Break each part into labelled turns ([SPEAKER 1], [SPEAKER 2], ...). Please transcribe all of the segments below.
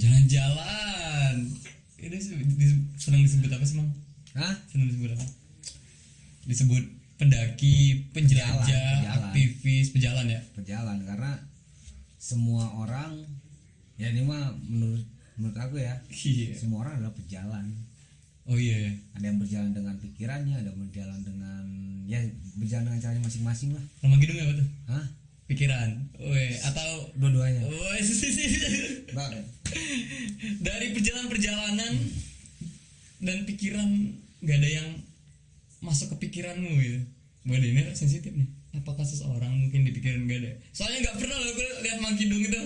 [SPEAKER 1] Jalan-jalan. Ini senang disebut apa sih, Mang?
[SPEAKER 2] Hah?
[SPEAKER 1] Senang disebut apa? Disebut pendaki, penjelajah, aktivis, pejalan ya?
[SPEAKER 2] Pejalan, karena semua orang, ya ini mah menurut aku ya, semua orang adalah pejalan.
[SPEAKER 1] Oh iya.
[SPEAKER 2] Ada yang berjalan dengan pikirannya, ada yang berjalan dengan berjalan dengan caranya masing-masing lah.
[SPEAKER 1] Nama Kidung apa tuh?
[SPEAKER 2] Hah?
[SPEAKER 1] Pikiran. Atau
[SPEAKER 2] dua-duanya.
[SPEAKER 1] Banget. Dari perjalanan dan pikiran nggak ada yang masuk ke pikiranmu gitu. Waduh, ini sensitif nih. Apakah seseorang mungkin di pikiran nggak ada? Soalnya nggak pernah loh gue lihat Mang Kidung itu.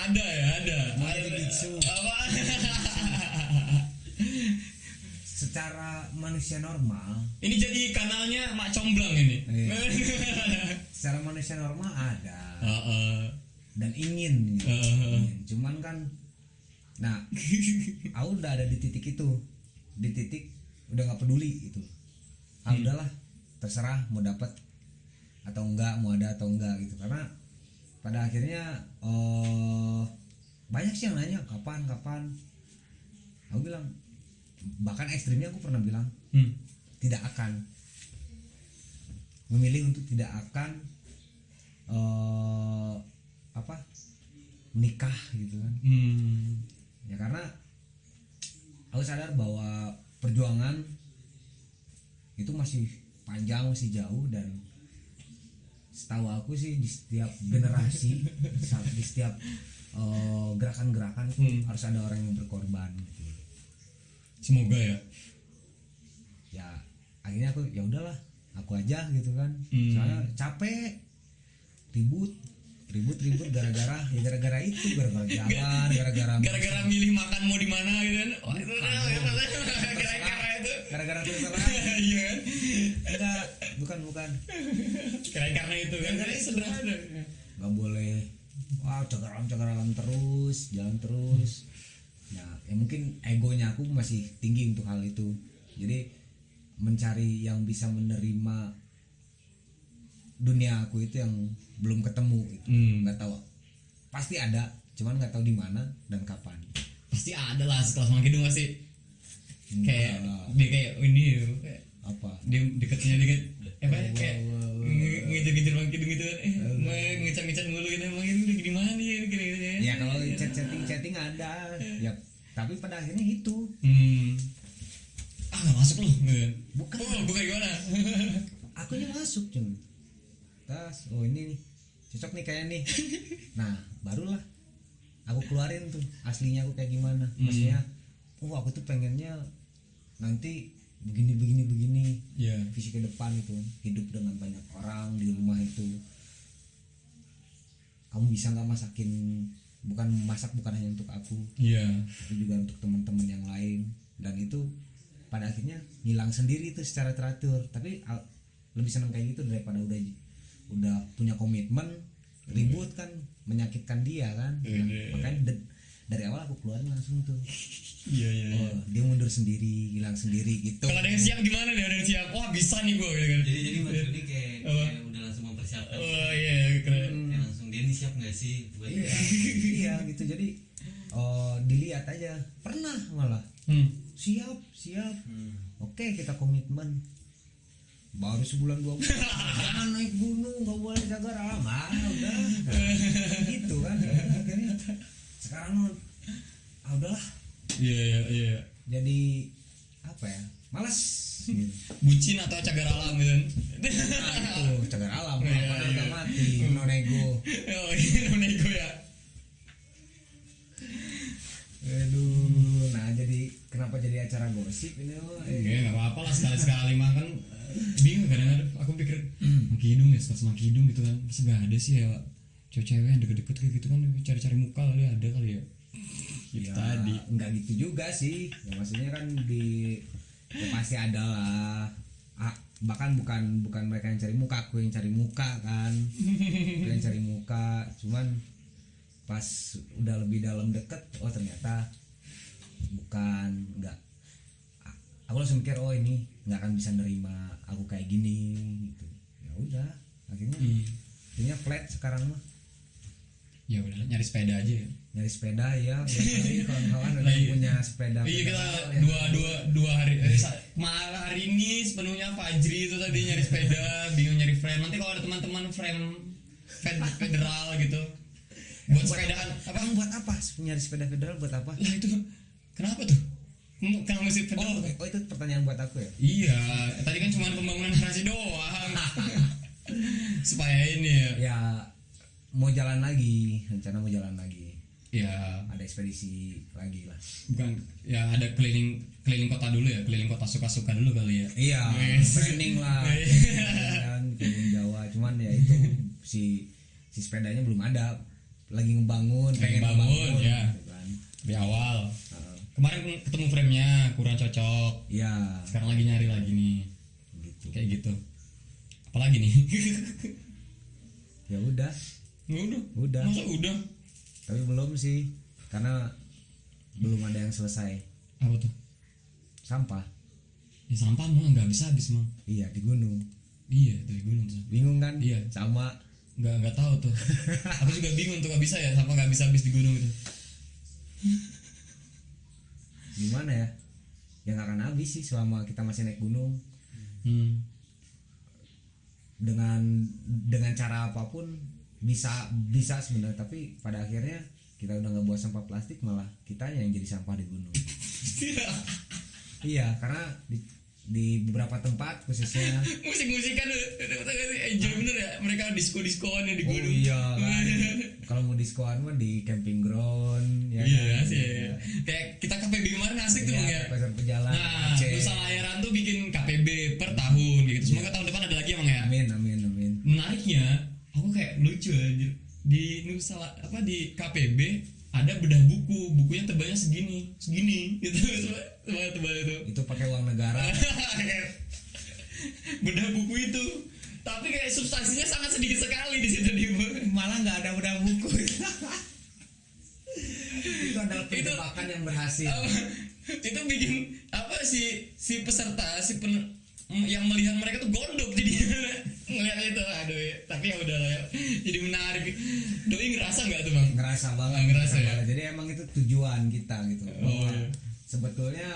[SPEAKER 1] Ada. Apa?
[SPEAKER 2] Secara manusia normal.
[SPEAKER 1] Ini jadi kanalnya Mak Comblang ini.
[SPEAKER 2] Iya. Secara manusia normal ada. Dan ingin. Cuman kan, nah, aku udah ada di titik itu. Di titik udah nggak peduli itu. Udahlah, terserah mau dapat atau enggak, mau ada atau enggak gitu. Karena pada akhirnya banyak sih yang nanya kapan. Aku bilang, bahkan ekstrimnya aku pernah bilang tidak akan, memilih untuk tidak akan menikah gitu kan. Ya karena aku sadar bahwa perjuangan itu masih panjang, masih jauh, dan setahu aku sih di setiap generasi di setiap gerakan-gerakan harus ada orang yang berkorban gitu.
[SPEAKER 1] Semoga ya.
[SPEAKER 2] Ya akhirnya aku ya udahlah, aku aja gitu kan. Soalnya capek ribut gara-gara itu, gara-gara jalan,
[SPEAKER 1] gara-gara milih makan mau di mana gitu kan.
[SPEAKER 2] Gara-gara terserah.
[SPEAKER 1] Iya kan?
[SPEAKER 2] Enggak, bukan.
[SPEAKER 1] Karena itu kan sederhana.
[SPEAKER 2] Enggak boleh cakaran terus, jalan terus. Nah, ya mungkin egonya aku masih tinggi untuk hal itu. Jadi mencari yang bisa menerima dunia aku itu yang belum ketemu itu. Nggak tahu, pasti ada, cuman nggak tahu di mana dan kapan.
[SPEAKER 1] Pasti ada lah, sekelas Mang Kidung pasti. Kayak dia kayak ini kayak
[SPEAKER 2] apa?
[SPEAKER 1] Dia dekatnya dikit kayak ngejar-ngejar Mang Kidung gitu kan. Ngecap-ngecap mulu gitu, Mang Kidung lagi di mana nih kira-kira.
[SPEAKER 2] Ya kalau chatting ada. Ya, tapi pada akhirnya itu.
[SPEAKER 1] Nggak masuk loh.
[SPEAKER 2] Bukan
[SPEAKER 1] gimana?
[SPEAKER 2] Akunya masuk cuman. Tas, ini nih cocok nih kayak nih. Nah barulah aku keluarin tuh aslinya aku kayak gimana. Maksudnya aku tuh pengennya nanti begini visi ke depan itu, hidup dengan banyak orang di rumah itu. Kamu bisa nggak bukan hanya untuk aku, tapi juga untuk teman-teman yang lain. Dan itu pada akhirnya hilang sendiri itu secara teratur. Tapi lebih senang kayak gitu daripada udah punya komitmen ribut kan, menyakitkan dia kan. Makanya dari awal aku keluarin langsung tuh. Dia mundur sendiri, hilang sendiri gitu.
[SPEAKER 1] Kalau ada yang siap gimana nih? Ada yang siap, wah bisa nih gue gitu kan.
[SPEAKER 3] Jadi Mas Rudi kayak udah langsung mempersiapkan.
[SPEAKER 1] Keren.
[SPEAKER 3] Langsung dia nih siap nggak sih buat
[SPEAKER 2] iya gitu. Jadi dilihat aja, pernah malah siap. Oke, kita komitmen. Baru sebulan 2 bulan jangan naik gunung, nggak boleh jaga alam. Udah gitu kan. Akhirnya sekarang udahlah.
[SPEAKER 1] Iya.
[SPEAKER 2] Jadi apa ya, malas gitu.
[SPEAKER 1] Bucin atau cagar alam gitu kan.
[SPEAKER 2] Itu cagar alam, padahal udah mati. Nonego
[SPEAKER 1] Ya.
[SPEAKER 2] Aduh, nah jadi kenapa jadi acara gosip ini?
[SPEAKER 1] Nggak apa-apa lah, sekali-sekali mah kan. Bingung kadang-kadang aku pikir Mang Kidung ya, sekelas Mang Kidung gitu kan. Masa gak ada sih ya cewek-cewek yang deket-deket kayak gitu kan, cari-cari muka kali ada kali ya.
[SPEAKER 2] Ya, tadi enggak gitu juga sih. Ya, maksudnya kan ya pasti ada lah. Bahkan bukan mereka yang cari muka, aku yang cari muka kan. Aku yang cari muka, cuman pas udah lebih dalam deket, ternyata enggak. Aku langsung mikir ini nggak akan bisa nerima aku kayak gini gitu. Ya udah akhirnya flat sekarang mah.
[SPEAKER 1] Ya udah nyari sepeda aja ya.
[SPEAKER 2] Nyari sepeda ya kali kawan-kawan ada yang punya sepeda.
[SPEAKER 1] Iya kita dua hari hari ini sepenuhnya Fajri itu tadi nyari sepeda, bingung nyari frame. Nanti kalau ada teman-teman frame federal gitu buat sepedaan apa?
[SPEAKER 2] Buat apa? Nyari sepeda federal buat apa?
[SPEAKER 1] Lah itu kenapa tuh? Kamu mesti federal.
[SPEAKER 2] Oh itu pertanyaan buat aku ya?
[SPEAKER 1] Iya, tadi kan cuma pembangunan narasi doang. Supaya ini ya.
[SPEAKER 2] Ya mau jalan lagi, rencana mau jalan lagi.
[SPEAKER 1] Ya,
[SPEAKER 2] ada ekspedisi lagi lah.
[SPEAKER 1] Bukan, ya ada keliling kota dulu ya, keliling kota suka-suka dulu kali ya.
[SPEAKER 2] Iya, branding lah. Kan keliling Jawa, cuman ya itu si sepedanya belum ada. Lagi ngebangun, pengen ngebangun
[SPEAKER 1] ya.
[SPEAKER 2] Gitu kan.
[SPEAKER 1] Di awal. Kemarin ketemu frame-nya kurang cocok.
[SPEAKER 2] Iya.
[SPEAKER 1] Sekarang lagi nyari lagi nih.
[SPEAKER 2] Gitu.
[SPEAKER 1] Kayak gitu. Apalagi nih?
[SPEAKER 2] Ya udah. Udah.
[SPEAKER 1] Masa udah?
[SPEAKER 2] Tapi belum sih, karena belum ada yang selesai.
[SPEAKER 1] Apa tuh?
[SPEAKER 2] Sampah.
[SPEAKER 1] Ya sampah mah nggak habis mang.
[SPEAKER 2] Iya di gunung.
[SPEAKER 1] Iya di gunung tuh.
[SPEAKER 2] Bingung kan?
[SPEAKER 1] Iya.
[SPEAKER 2] Sama.
[SPEAKER 1] Nggak tahu tuh. Aku juga bingung tuh nggak bisa ya sampah nggak bisa habis di gunung itu.
[SPEAKER 2] Gimana ya? Ya nggak akan habis sih selama kita masih naik gunung. Dengan cara apapun bisa sebenarnya, tapi pada akhirnya kita udah nggak buat sampah plastik, malah kitanya yang jadi sampah di gunung. Iya, karena di beberapa tempat khususnya
[SPEAKER 1] musik-musikan enjoy bener ya, mereka diskoan ya di gunung.
[SPEAKER 2] Oh iya kan. Kalau mau diskoan mah di camping ground ya.
[SPEAKER 1] Iya
[SPEAKER 2] kan?
[SPEAKER 1] sih. Kayak kita KPB kemarin asik tuh
[SPEAKER 2] ya,
[SPEAKER 1] ya.
[SPEAKER 2] pasar pejalan.
[SPEAKER 1] Nah, Nusa Layaran tuh bikin KPB per tahun gitu. Semoga tahun depan ada lagi emang ya.
[SPEAKER 2] Amin.
[SPEAKER 1] Menariknya, aku kayak lucu aja di Nusa di KPB ada bedah bukunya tebalnya segini gitu. Tebal
[SPEAKER 2] itu pakai uang negara.
[SPEAKER 1] Bedah buku itu, tapi kayak substansinya sangat sedikit sekali di situ,
[SPEAKER 2] malah nggak ada bedah buku. Itu adalah penjebakan yang berhasil.
[SPEAKER 1] Itu bikin apa si peserta yang melihat mereka tuh gondok jadi ngelihat itu, aduh ya. Tapi ya udah lah ya, jadi menarik. Doi ngerasa nggak tuh bang?
[SPEAKER 2] Ngerasa banget.
[SPEAKER 1] Ngerasa ya.
[SPEAKER 2] Jadi emang itu tujuan kita gitu.
[SPEAKER 1] Iya.
[SPEAKER 2] Sebetulnya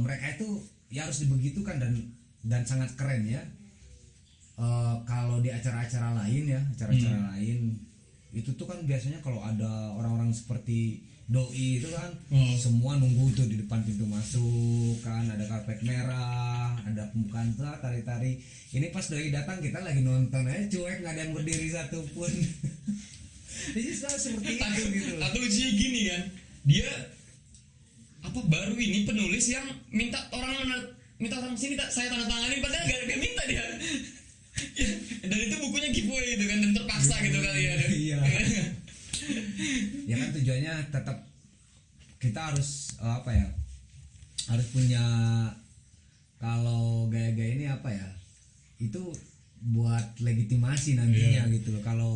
[SPEAKER 2] mereka itu ya harus dibegitukan dan sangat keren ya. Kalau di acara-acara lain ya, lain itu tuh kan biasanya kalau ada orang-orang seperti doi itu kan semua nunggu tuh di depan pintu masuk kan, ada karpet merah, ada pembukaan tuh tari-tari. Ini pas doi datang kita lagi nonton aja cuek, nggak ada yang berdiri satupun. Jadi seperti itu gitu.
[SPEAKER 1] Atau lucunya gini kan, dia baru ini penulis yang minta orang sini saya tanda tanganin, padahal gak minta dia. Dan itu bukunya giveaway gitu kan, dan terpaksa gitu kali ya.
[SPEAKER 2] Iya. Ya kan tujuannya tetap kita harus harus punya, kalau gaya-gaya ini itu buat legitimasi nantinya gitu loh. Kalau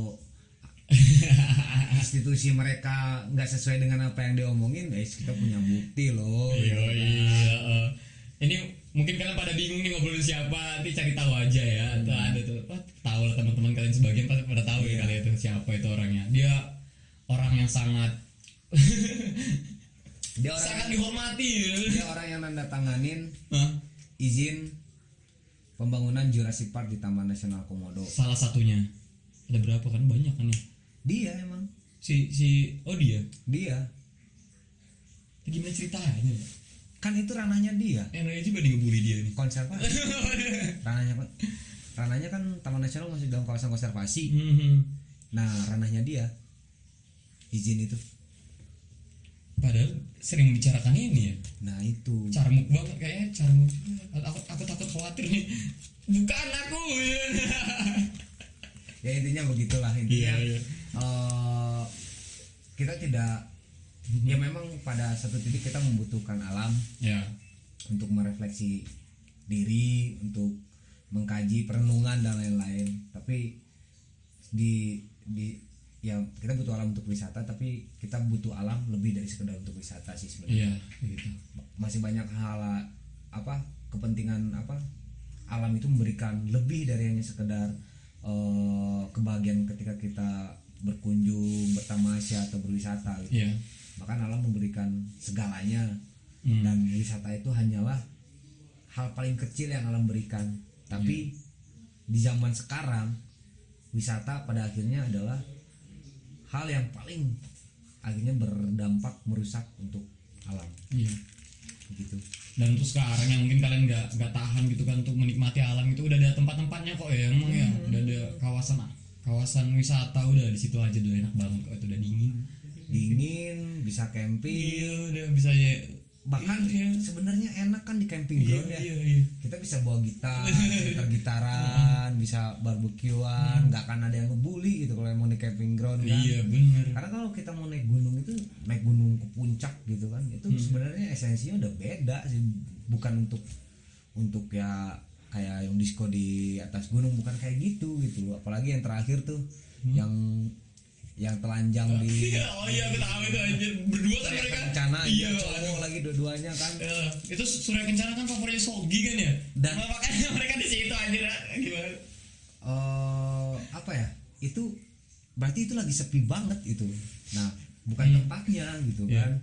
[SPEAKER 2] institusi mereka nggak sesuai dengan apa yang diomongin, kita punya bukti loh.
[SPEAKER 1] Iya. Ini mungkin kalian pada bingung nih ngobrolin siapa, nanti cari tahu aja ya. Ada tuh, tahu lah teman-teman kalian sebagian pasti pada tahu ya kali itu siapa itu orangnya. Dia orang yang sangat sangat dihormati.
[SPEAKER 2] Dia orang yang nanda tanganin izin pembangunan Jurassic Park di Taman Nasional Komodo.
[SPEAKER 1] Salah satunya. Ada berapa kan, banyak kan ya?
[SPEAKER 2] Dia emang dia.
[SPEAKER 1] Gimana ceritanya?
[SPEAKER 2] Kan itu ranahnya dia.
[SPEAKER 1] Enaknya juga ngebully dia nih.
[SPEAKER 2] Konservasi. ranahnya kan Taman Nasional masih dalam kawasan konservasi. Nah, ranahnya dia izin itu.
[SPEAKER 1] Padahal sering membicarakan ini ya.
[SPEAKER 2] Nah itu.
[SPEAKER 1] Carmuk banget kayaknya, carmuk. Aku takut khawatir nih. Bukan aku.
[SPEAKER 2] Ya intinya begitulah intinya.
[SPEAKER 1] Iya.
[SPEAKER 2] Kita tidak. Ya memang pada satu titik kita membutuhkan alam.
[SPEAKER 1] Ya.
[SPEAKER 2] Untuk merefleksi diri, untuk mengkaji perenungan dan lain-lain. Tapi ya kita butuh alam untuk wisata, tapi kita butuh alam lebih dari sekedar untuk wisata sih sebenarnya.
[SPEAKER 1] Iya, gitu.
[SPEAKER 2] Masih banyak hal kepentingan alam itu memberikan lebih dari hanya sekedar kebahagiaan ketika kita berkunjung, bertamasya atau berwisata gitu.
[SPEAKER 1] Yeah.
[SPEAKER 2] Bahkan alam memberikan segalanya. Dan wisata itu hanyalah hal paling kecil yang alam berikan. Tapi di zaman sekarang wisata pada akhirnya adalah hal yang paling akhirnya berdampak merusak untuk alam.
[SPEAKER 1] Iya.
[SPEAKER 2] Gitu.
[SPEAKER 1] Dan untuk sekarang yang mungkin kalian nggak tahan gitu kan untuk menikmati alam itu udah ada tempat-tempatnya kok ya emang ya, udah ada kawasan wisata udah di situ aja udah enak banget kok, itu udah dingin
[SPEAKER 2] bisa camping.
[SPEAKER 1] Iya udah bisa ya.
[SPEAKER 2] Bahkan sebenarnya enak kan di camping ground ya.
[SPEAKER 1] Iya.
[SPEAKER 2] Kita bisa bawa gitaran, bisa barbekyuan, nggak akan ada yang ngebully gitu kalau mau di camping ground kan.
[SPEAKER 1] Iya benar.
[SPEAKER 2] Karena kalau kita mau naik gunung ke puncak gitu kan, itu sebenarnya esensinya udah beda sih, bukan untuk ya kayak yang disco di atas gunung, bukan kayak gitu. Apalagi yang terakhir tuh yang telanjang di
[SPEAKER 1] oh iya aku tahu itu anjir, berdua kan mereka
[SPEAKER 2] Kencana
[SPEAKER 1] iya
[SPEAKER 2] cowok lagi dua-duanya kan.
[SPEAKER 1] Itu Surya Kencana kan favoritnya Sogi kan ya, dan makanya mereka di situ anjir. Gimana
[SPEAKER 2] apa ya, itu berarti itu lagi sepi banget itu. Nah bukan tempatnya gitu kan.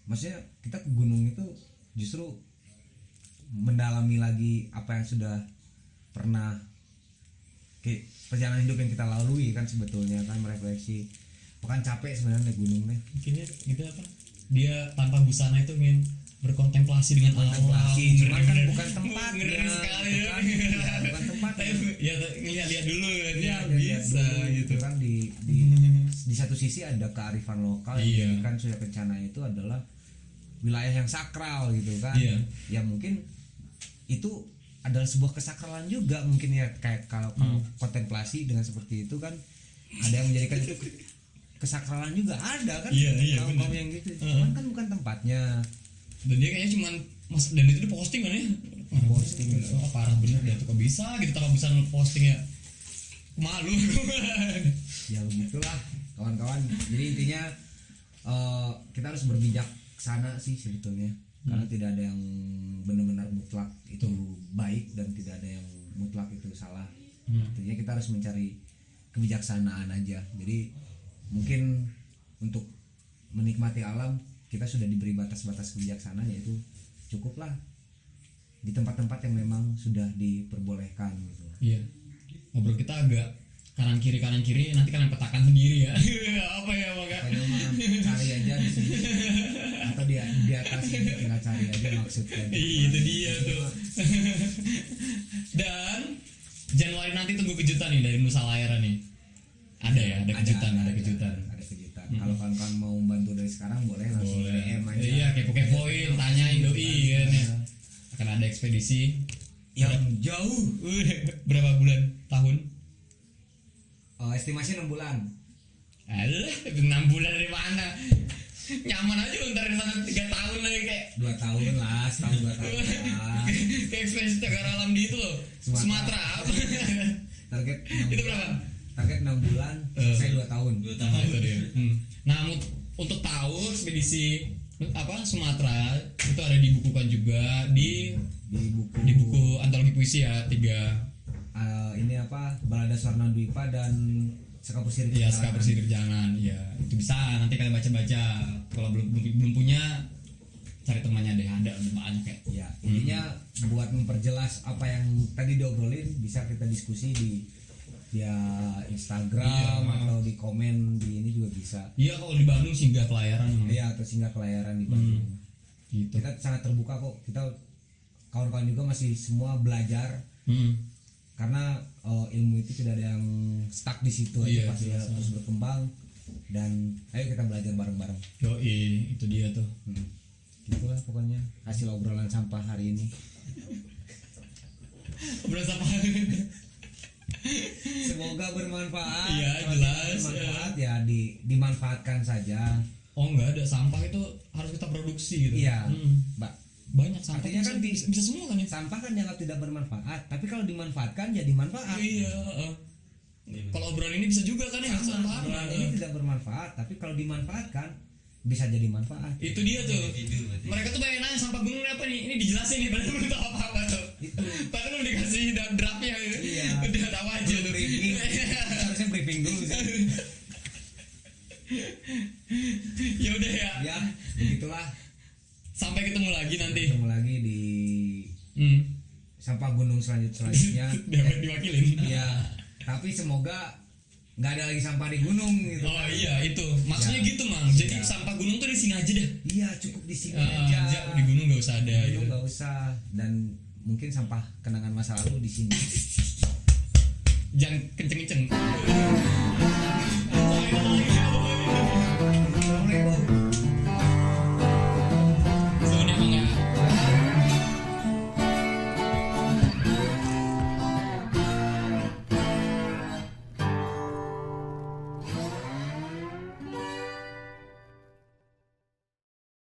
[SPEAKER 2] Maksudnya kita ke gunung itu justru mendalami lagi apa yang sudah pernah perjalanan hidup yang kita lalui kan, sebetulnya kan merefleksi. Bukan capek sebenarnya naik gunung nih.
[SPEAKER 1] Mungkin gitu apa? Dia tanpa busana itu ingin berkontemplasi dengan alam.
[SPEAKER 2] Cuman kan bukan tempat.
[SPEAKER 1] Ngeri sekali
[SPEAKER 2] kan, bukan tempat.
[SPEAKER 1] Ya lihat dulu kan ya,
[SPEAKER 2] bisa
[SPEAKER 1] dulu,
[SPEAKER 2] gitu kan di satu sisi ada kearifan lokal yang kan Surya Kencana itu adalah wilayah yang sakral gitu kan. Ya mungkin itu adalah sebuah kesakralan juga mungkin ya, kayak kalau kontemplasi dengan seperti itu kan ada yang menjadikan itu kesakralan juga, ada kan kaum yang gitu. Cuman kan bukan tempatnya.
[SPEAKER 1] Dan dia kayaknya cuman dan itu di posting kan ya,
[SPEAKER 2] posting
[SPEAKER 1] parah bener dia tuh, kok bisa gitu tanpa bisa posting ya, malu.
[SPEAKER 2] Ya begitulah kawan-kawan. Jadi intinya kita harus berbijaksana sih sebetulnya. Karena tidak ada yang benar-benar mutlak itu baik dan tidak ada yang mutlak itu salah. Artinya kita harus mencari kebijaksanaan aja. Jadi mungkin untuk menikmati alam kita sudah diberi batas-batas kebijaksanaan, yaitu cukuplah di tempat-tempat yang memang sudah diperbolehkan gitu.
[SPEAKER 1] Iya. Ngobrol kita agak kanan kiri nanti kalian petakan sendiri ya. Apa ya Bang?
[SPEAKER 2] Cari aja di sini atau di atas ini tinggal cari aja maksudnya.
[SPEAKER 1] Itu dia tuh. Dan Januari nanti tunggu kejutan nih dari Nusa Layaran nih. Ada kejutan.
[SPEAKER 2] Kalau kawan-kawan mau bantu dari sekarang boleh langsung DM aja.
[SPEAKER 1] Iya, kepo-kepoin, tanyain doi kan ya. Akan ada ekspedisi
[SPEAKER 2] yang jauh.
[SPEAKER 1] Berapa bulan? Tahun?
[SPEAKER 2] Estimasi 6 bulan.
[SPEAKER 1] Alah, 6 bulan dari mana? Nyaman aja ntar di sana 3 tahun lagi kayak
[SPEAKER 2] 2 tahun lah, setahun 2 tahun lah.
[SPEAKER 1] Kayak ekspedisi Cagar Alam di itu loh, Sumatera apa?
[SPEAKER 2] Target 6
[SPEAKER 1] itu
[SPEAKER 2] bulan.
[SPEAKER 1] berapa?
[SPEAKER 2] Target 6 bulan, saya 2 tahun.
[SPEAKER 3] 2 tahun
[SPEAKER 1] itu dia. Nah, untuk tahu ekspedisi Sumatera itu ada dibukukan juga di buku antologi puisi ya, 3
[SPEAKER 2] ini Balada Swarna Dwipa dan Sekapur Sirip.
[SPEAKER 1] Iya, Sekapur Sirip Jangan. Ya, itu bisa nanti kalian baca-baca. Kalau belum punya, cari temannya deh, ada banyak kayak.
[SPEAKER 2] Ya, intinya buat memperjelas apa yang tadi diobrolin bisa kita diskusi di Instagram atau di komen di ini juga bisa.
[SPEAKER 1] Iya, kalau di Bandung singgah Kelayaran.
[SPEAKER 2] Iya, atau singgah Kelayaran di Bandung.
[SPEAKER 1] Gitu.
[SPEAKER 2] Kita sangat terbuka kok. Kita kawan-kawan juga masih semua belajar. Karena ilmu itu tidak ada yang stuck di situ aja, pasti terus berkembang, dan ayo kita belajar bareng-bareng.
[SPEAKER 1] Yoi, itu dia tuh.
[SPEAKER 2] Gitulah pokoknya hasil obrolan sampah hari ini.
[SPEAKER 1] Obrolan sampah.
[SPEAKER 2] Semoga bermanfaat.
[SPEAKER 1] Iya, jelas.
[SPEAKER 2] Bermanfaat ya dimanfaatkan saja.
[SPEAKER 1] Oh enggak, ada sampah itu harus kita produksi gitu.
[SPEAKER 2] Iya, Mbak.
[SPEAKER 1] Banyak sampah.
[SPEAKER 2] Artinya kan
[SPEAKER 1] bisa semua kan ya.
[SPEAKER 2] Sampah kan dianggap tidak bermanfaat, tapi kalau dimanfaatkan jadi manfaat.
[SPEAKER 1] Iya. Kalau obrolan ini bisa juga kan ya, sampah.
[SPEAKER 2] Obrolan ini tidak bermanfaat, tapi kalau dimanfaatkan bisa jadi manfaat.
[SPEAKER 1] Itu dia tuh. Mereka tuh banyak nanya sampah gunung apa nih? Ini dijelasin nih, padahal belum tahu apa-apa tuh.
[SPEAKER 2] Itu
[SPEAKER 1] Padahal udah dikasih draftnya gitu.
[SPEAKER 2] Iya.
[SPEAKER 1] Udah tahu aja
[SPEAKER 2] belum
[SPEAKER 1] tuh.
[SPEAKER 2] briefing. Harusnya briefing dulu sih.
[SPEAKER 1] Ya udah ya.
[SPEAKER 2] Ya, begitulah.
[SPEAKER 1] Sampai ketemu lagi nanti.
[SPEAKER 2] Ketemu lagi di
[SPEAKER 1] Hmm.
[SPEAKER 2] sampah gunung selanjutnya.
[SPEAKER 1] Dapat diwakilin.
[SPEAKER 2] Iya. Tapi semoga nggak ada lagi sampah di gunung gitu.
[SPEAKER 1] Oh iya itu maksudnya
[SPEAKER 2] Ya.
[SPEAKER 1] gitu Mang. Jadi
[SPEAKER 2] Ya.
[SPEAKER 1] sampah gunung tuh di sini aja dah.
[SPEAKER 2] Iya, cukup di sini
[SPEAKER 1] Aja
[SPEAKER 2] aja.
[SPEAKER 1] di gunung gak usah ada.
[SPEAKER 2] Di
[SPEAKER 1] Gitu.
[SPEAKER 2] gunung nggak usah, dan mungkin sampah kenangan masa lalu di sini.
[SPEAKER 1] Jangan kenceng-kenceng.